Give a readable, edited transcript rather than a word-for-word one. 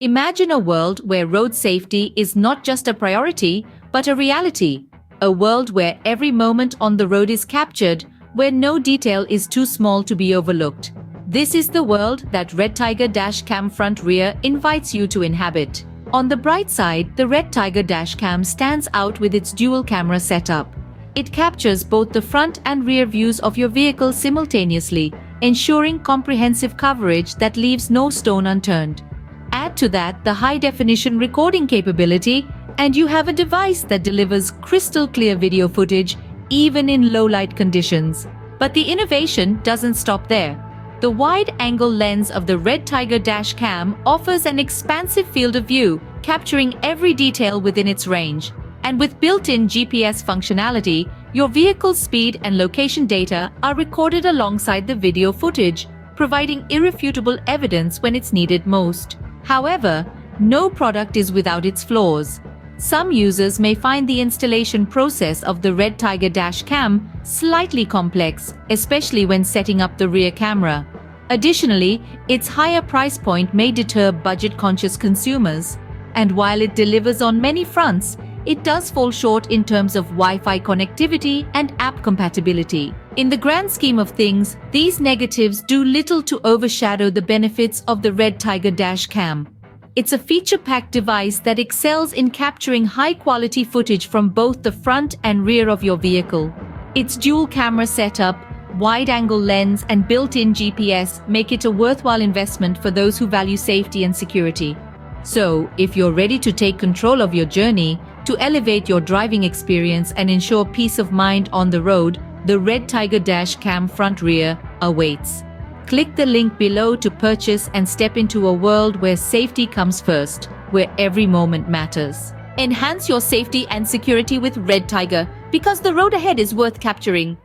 Imagine a world where road safety is not just a priority, but a reality. A world where every moment on the road is captured, where no detail is too small to be overlooked. This is the world that REDTIGER Dashcam Front Rear invites you to inhabit. On the bright side, the REDTIGER Dashcam stands out with its dual camera setup. It captures both the front and rear views of your vehicle simultaneously, ensuring comprehensive coverage that leaves no stone unturned. Add to that the high-definition recording capability, and you have a device that delivers crystal-clear video footage even in low-light conditions. But the innovation doesn't stop there. The wide-angle lens of the REDTIGER Dashcam offers an expansive field of view, capturing every detail within its range. And with built-in GPS functionality, your vehicle's speed and location data are recorded alongside the video footage, providing irrefutable evidence when it's needed most. However, no product is without its flaws. Some users may find the installation process of the REDTIGER Dashcam slightly complex, especially when setting up the rear camera. Additionally, its higher price point may deter budget-conscious consumers. And while it delivers on many fronts, it does fall short in terms of Wi-Fi connectivity and app compatibility. In the grand scheme of things, these negatives do little to overshadow the benefits of the REDTIGER Dashcam. It's a feature-packed device that excels in capturing high-quality footage from both the front and rear of your vehicle. Its dual camera setup, wide-angle lens, and built-in GPS make it a worthwhile investment for those who value safety and security. So, if you're ready to take control of your journey, to elevate your driving experience and ensure peace of mind on the road, the REDTIGER Dashcam Front Rear awaits. Click the link below to purchase and step into a world where safety comes first, where every moment matters. Enhance your safety and security with REDTIGER, because the road ahead is worth capturing.